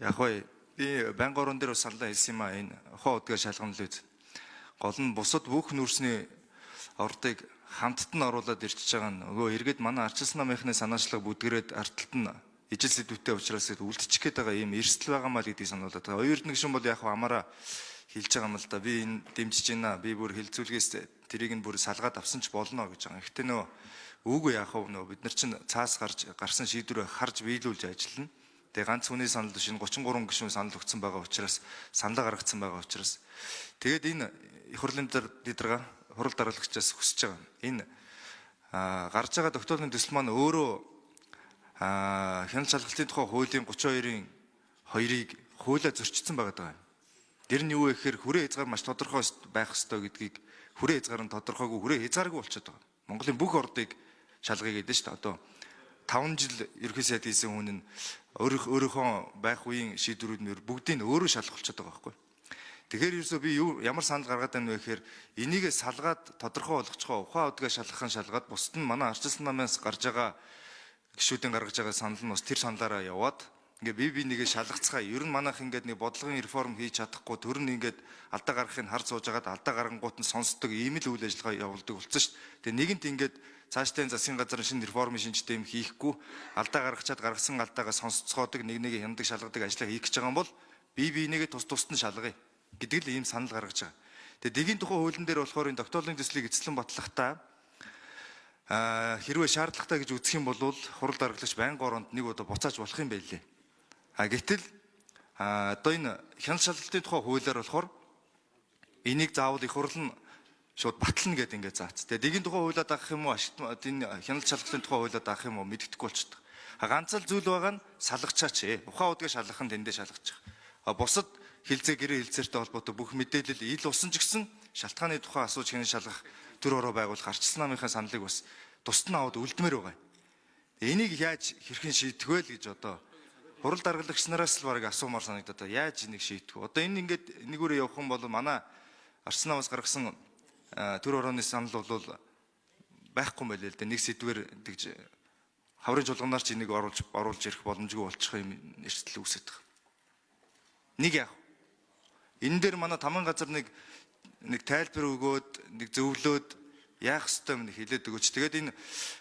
Яг бай би банк орон дээр бас саналаа хэлсэн юм а энэ хоо удгаа шалгана л үз. Гол нь бусад бүх нүүрсний ордыг хамтд нь оруулаад ирчихэж байгаа нь нөгөө эргээд манай арчилсан намынхны санаачлаг бүдгэрээд арталт нь ижил сэдвүүтэй учраас үлдчих гээд байгаа юм эрсдэл байгаа маа гэдгийг сануулад байгаа. Хоёр нэг шин бол яг амаараа хэлж байгаа юм л да. Би энэ дэмжиж байна. Би бүр хилцүүлгээс тэрийг нь бүр салгаад авсан ч болно гэж байгаа. Гэхдээ нөгөө үгүй яах вэ нөгөө бид нар чинь цаас гарсан шийдвэрээ харж биелүүлж ажиллана. Тэгээ ганц хүний санал биш 33 гишүүн санал өгсөн байгаа учраас санал гаргацсан байгаа учраас тэгээд энэ их хурлын лидерга хурал дараалагчаас хүсэж байгаа. Энэ гарч байгаа тогтоолын төсөл маань өөрөө хяналт шалгалтын тухай хуулийн 32-ийн 2-ыг хуулиа зөрчсөн байгаа. Тэр нь юу вэ гэхээр хүрээ хязгаар маш тодорхой байх ёстой гэдгийг хүрээ хязгаар нь тодорхойгүй хүрээ хязгааргүй болчиход байгаа. Монголын бүх ордыг шалгая гэдэг шүү дээ. Одоо 5 жил ерхий сайд хийсэн хүн нь өөрийнхөө байх үеийн шийдвэрүүд нь бүгдийг нь өөрөө шалгах болчиход байгаа байхгүй. Тэгэхээр ерөөсөө би ямар санал гаргаад байна вэ гэхээр энийг салгаад тодорхой болгочихоо ухаан удгаа шалгахын шалгаад бусд нь манай арчилсан намаас гарч байгаа гишүүдийн гаргаж байгаа санал нь бас тэр саналаараа яваад ингээ би нэгэ шалгацгаая. Ер нь манайх ингээд нэг бодлогын реформ хийж чадахгүй төр нь ингээд алдаа гаргахыг харж сууж агаад алдаа гаргангуут нь сонсдог ийм л үйл ажиллагаа явуулдаг болсон шүү дээ. Тэгээ нэгэнт ингээд цаашдаа засгийн газрын шинэ реформын шинжтэй юм хийхгүй алдаа гаргачаад гаргасан алдаагаа сонсцгоодог нэг хяндаг шалгадаг ажлаа хийх гэж байгаа юм бол би нэгэ тусд нь шалгая гэдэг л ийм санал гаргаж байгаа. Тэгээ дэгийн тухай хуулийн дээр болохоор энэ тогтоолын төслийг эцэслэн батлахдаа хэрвээ шаардлагатай гэж үзэх юм бол хурал даргалагч байнгын оронд нэг удаа буцааж болох юм байлээ. Гэтэл одоо энэ хяналт шалгалтын тухай хуулиар болохоор энийг заавал их хурал нь шууд батлна гэдэг ингээд заац. Тэгээ дэгийн тухай хуулиад авах юм уу энэ хяналт шалгалтын тухай хуулиад авах юм уу мэддэхгүй болчихдог. Ганц л зүйл байгаа нь салгачаач. Ухаан удгаа шалгах нь тэндээ шалгаж байгаа. Бусад хилцээ гэрээ хилцээртэй холбоотой бүх мэдээлэл ил усан ч гэсэн шалтгааны тухай асууж хянан шалгах төр ороо байгуулах арчилсан намынхаа саналыг бас тусад нь аваад үлдмээр байгаа. Энийг яаж хэрхэн шийдэх вэ гэж одоо хурал даргалагч нараас л барыг асуумаар санагдаад яаж энийг шийдэх вэ? Одоо энэ ингээд нэгүрээ явах юм бол манай арчилсан намаас гаргасан төр орооны санал бол байхгүй юм байлээ л дээ. Нэг сэдвэр тэгж хаврын чуулганаар ч энийг оруулж ирэх боломжгүй болчих юм эрсдэл үүсэж байгаа. Нэг яах вэ? Энэ дээр манай таман газар нэг тайлбар өгөөд нэг зөвлөөд яах ёстой юм хэлээд өгөөч. Тэгээд энэ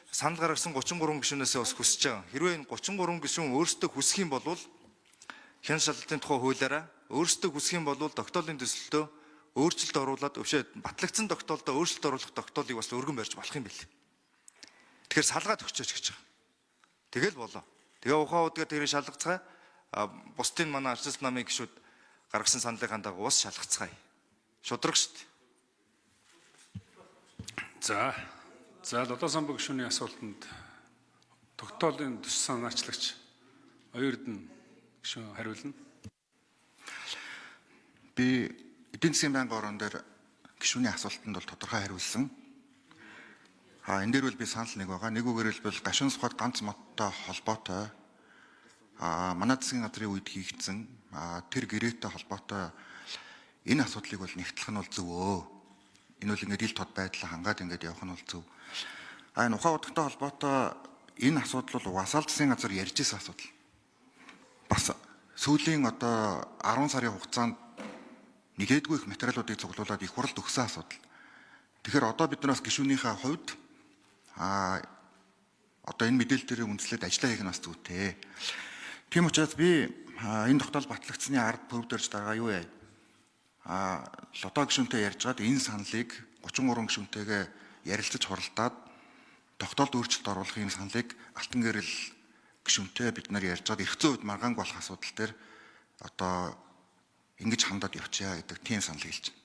санал гаргасан 33 гишүүнээс бас хүсэж байгаа. Хэрвээ энэ 33 гишүүн өөрсдөө хүсэх юм бол хяналт шалгалтын тухай хуулиараа өөрсдөө хүсэх юм бол тогтоолын төсөлтөө өөрчлөлт оруулаад батлагдсан тогтоолдоо өөрчлөлт оруулах тогтоолыг бас өргөн барьж болох юм билээ. Тэгэхээр салгаад өгчөөч гэж байгаа. Тэгэл болоо. Тэгээ ухаан удаа тэрийг шалгацгаая. Бусдын манай арчилсан намын гишүүд гаргасан саналын дагуу ус шалгацгаая. Шудраг шүү дээ. За Лодон самбог гишүүний асуултанд тогтоолын төс санаачлагч Оюрдын гишүүн хариулна. Би эдийн засгийн банк орон дээр гишүүний асуултанд бол тодорхой хариулсан. Энэ дээр бол би санал нэг байгаа. Нэгүгээр л бол гашуун сухад ганц модтой холбоотой манай засгийн газрын үед хийгдсэн тэр гэрээтэй холбоотой энэ асуудлыг бол нэгтлэх нь бол зөв өө. Энэ бол ингээд ил тод байдлаа хангаад ингээд явах нь бол зөв. Энэ ухаан удагтай холбоотой энэ асуудал бол угаасаа л засгийн газар ярьж ирсэн асуудал. Бас сүүлийн одоо 10 сарын хугацаанд нэлээдгүй их материалуудыг цуглуулад их хуралд өгсөн асуудал. Тэгэхээр одоо бид нар бас гишүүнийхээ хувьд одоо энэ мэдээлэл дээр үндэслээд ажиллаа хийх нь бас зүйтэй. Тийм учраас би энэ тогтоол батлагдсны ард төвдөрж дараа юу яа? Лото гишүүнтэй ярьж гад энэ саналыг 33 гишүүнтэйгээ ярилцаж хуралдаад тогтоолд өөрчлөлт оруулах энэ саналыг алтан гэрэл гишүүнтэй бид нар ярьж гад эрх зүйн үед маргаанг болох асуудал дээр одоо ингэж хандаад явчихъя гэдэг тийм санал хэлж байна.